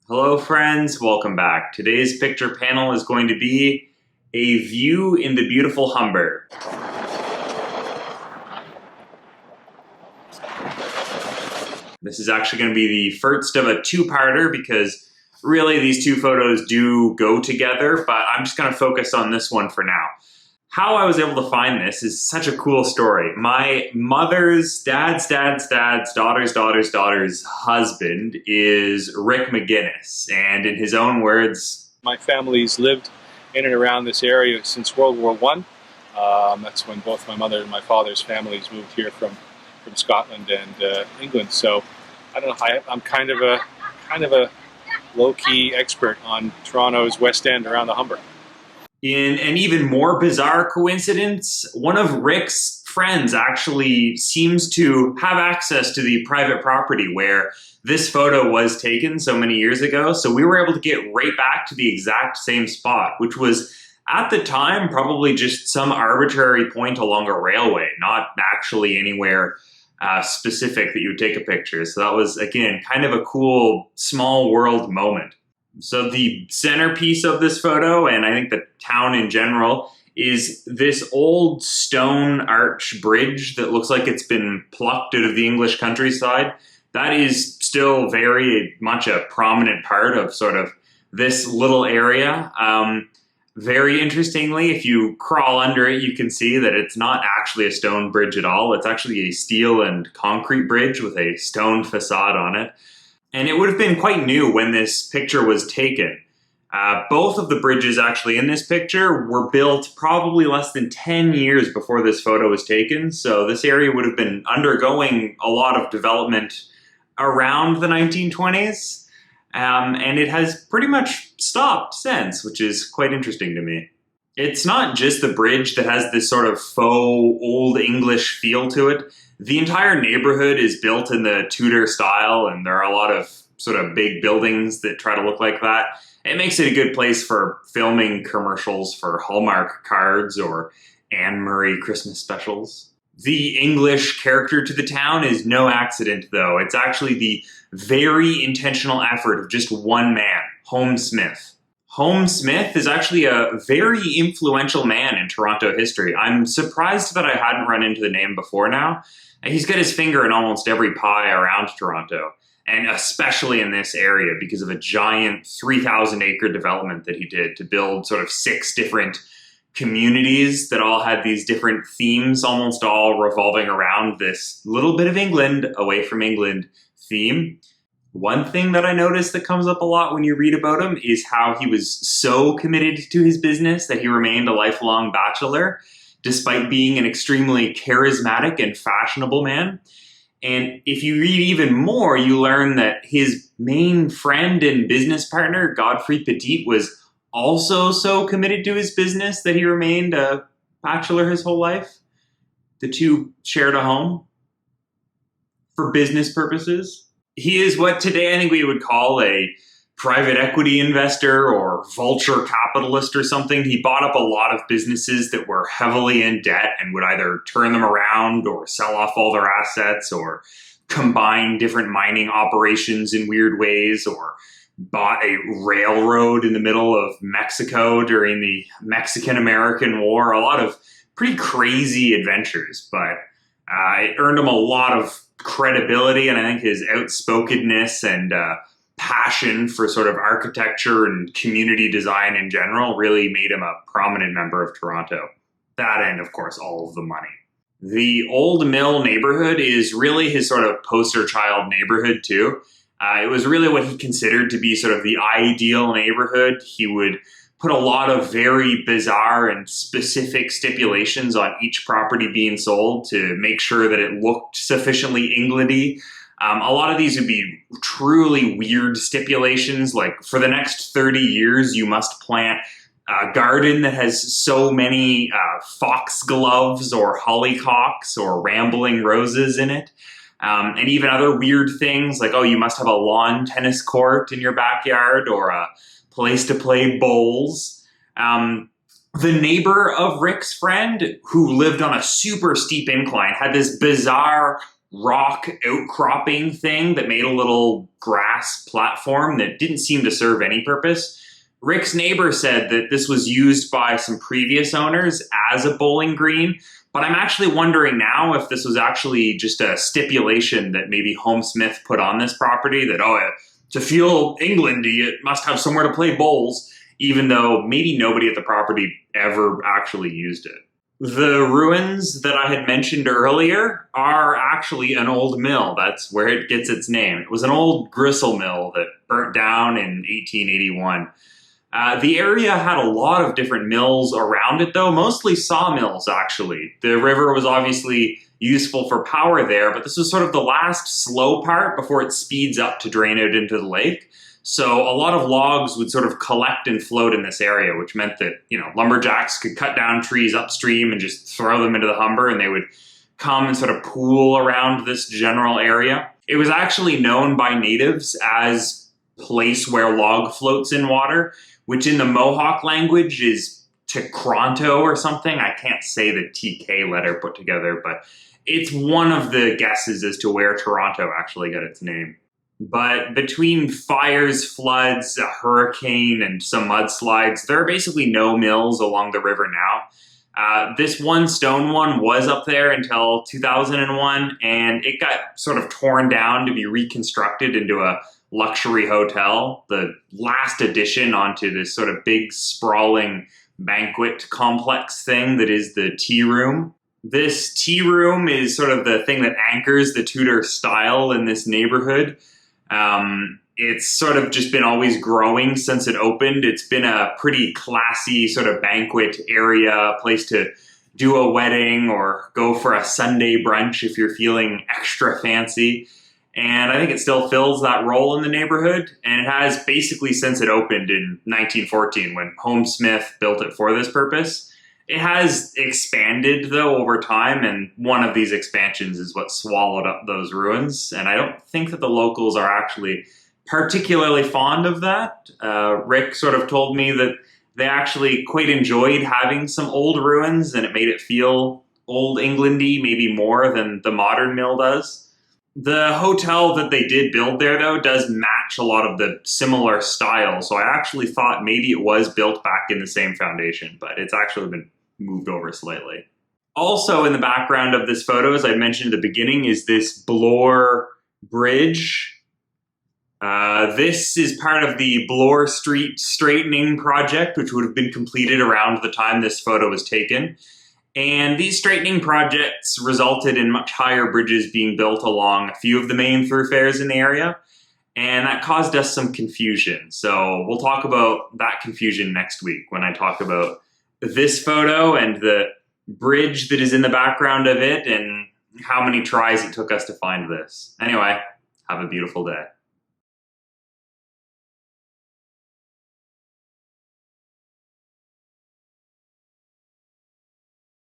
Hello friends, welcome back. Today's picture panel is going to be a view in the beautiful Humber. This is actually going to be the first of a two-parter because really these two photos do go together, but I'm just going to focus on this one for now. How I was able to find this is such a cool story. My mother's dad's daughter's husband is Rick McGinnis, and in his own words, my family's lived in and around this area since World War I. That's when both my mother and my father's families moved here from Scotland and England. So I don't know. I'm kind of a low-key expert on Toronto's West End around the Humber. In an even more bizarre coincidence, one of Rick's friends actually seems to have access to the private property where this photo was taken so many years ago. So we were able to get right back to the exact same spot, which was at the time probably just some arbitrary point along a railway, not actually anywhere specific that you would take a picture. So that was, again, kind of a cool small world moment. So the centerpiece of this photo, and I think the town in general, is this old stone arch bridge that looks like it's been plucked out of the English countryside. That is still very much a prominent part of sort of this little area. Very interestingly, if you crawl under it, you can see that it's not actually a stone bridge at all. It's actually a steel and concrete bridge with a stone facade on it. And it would have been quite new when this picture was taken. Both of the bridges actually in this picture were built probably less than 10 years before this photo was taken. So this area would have been undergoing a lot of development around the 1920s. And it has pretty much stopped since, which is quite interesting to me. It's not just the bridge that has this sort of faux Old English feel to it. The entire neighborhood is built in the Tudor style, and there are a lot of sort of big buildings that try to look like that. It makes it a good place for filming commercials for Hallmark cards or Anne Murray Christmas specials. The English character to the town is no accident, though. It's actually the very intentional effort of just one man, Holmes Smith. Holmes Smith is actually a very influential man in Toronto history. I'm surprised that I hadn't run into the name before now. He's got his finger in almost every pie around Toronto, and especially in this area because of a giant 3,000-acre development that he did to build sort of 6 different communities that all had these different themes, almost all revolving around this little bit of England, away from England theme. One thing that I noticed that comes up a lot when you read about him is how he was so committed to his business that he remained a lifelong bachelor, despite being an extremely charismatic and fashionable man. And if you read even more, you learn that his main friend and business partner, Godfrey Petit, was also so committed to his business that he remained a bachelor his whole life. The two shared a home for business purposes. He is what today I think we would call a private equity investor or vulture capitalist or something. He bought up a lot of businesses that were heavily in debt and would either turn them around or sell off all their assets or combine different mining operations in weird ways, or bought a railroad in the middle of Mexico during the Mexican-American War. A lot of pretty crazy adventures, but it earned him a lot of credibility, and I think his outspokenness and passion for sort of architecture and community design in general really made him a prominent member of Toronto. That and, of course, all of the money. The Old Mill neighborhood is really his sort of poster child neighborhood, too. It was really what he considered to be sort of the ideal neighborhood. He would put a lot of very bizarre and specific stipulations on each property being sold to make sure that it looked sufficiently Englandy. A lot of these would be truly weird stipulations, like for the next 30 years, you must plant a garden that has so many foxgloves or hollyhocks or rambling roses in it. And even other weird things like, oh, you must have a lawn tennis court in your backyard or a place to play bowls. The neighbor of Rick's friend, who lived on a super steep incline, had this bizarre rock outcropping thing that made a little grass platform that didn't seem to serve any purpose. Rick's neighbor said that this was used by some previous owners as a bowling green, but I'm actually wondering now if this was actually just a stipulation that maybe Home Smith put on this property that, to feel Englandy, it must have somewhere to play bowls, even though maybe nobody at the property ever actually used it. The ruins that I had mentioned earlier are actually an old mill. That's where it gets its name. It was an old gristle mill that burnt down in 1881. The area had a lot of different mills around it, though, mostly sawmills, actually. The river was obviously useful for power there, but this was sort of the last slow part before it speeds up to drain out into the lake. So a lot of logs would sort of collect and float in this area, which meant that, lumberjacks could cut down trees upstream and just throw them into the Humber, and they would come and sort of pool around this general area. It was actually known by natives as place where log floats in water, which in the Mohawk language is Tekronto or something. I can't say the TK letter put together, but it's one of the guesses as to where Toronto actually got its name. But between fires, floods, a hurricane, and some mudslides, there are basically no mills along the river now. This one stone one was up there until 2001, and it got sort of torn down to be reconstructed into a luxury hotel, the last addition onto this sort of big, sprawling banquet complex thing that is the tea room. This tea room is sort of the thing that anchors the Tudor style in this neighborhood. It's sort of just been always growing since it opened. It's been a pretty classy sort of banquet area, place to do a wedding or go for a Sunday brunch if you're feeling extra fancy. And I think it still fills that role in the neighborhood. And it has basically since it opened in 1914 when Home Smith built it for this purpose. It has expanded, though, over time, and one of these expansions is what swallowed up those ruins. And I don't think that the locals are actually particularly fond of that. Rick sort of told me that they actually quite enjoyed having some old ruins, and it made it feel old Englandy, maybe more than the modern mill does. The hotel that they did build there, though, does match a lot of the similar style. So I actually thought maybe it was built back in the same foundation, but it's actually been moved over slightly. Also in the background of this photo, as I mentioned at the beginning, is this Bloor Bridge. This is part of the Bloor Street straightening project, which would have been completed around the time this photo was taken. And these straightening projects resulted in much higher bridges being built along a few of the main thoroughfares in the area. And that caused us some confusion. So we'll talk about that confusion next week when I talk about this photo and the bridge that is in the background of it and how many tries it took us to find this. Anyway, have a beautiful day.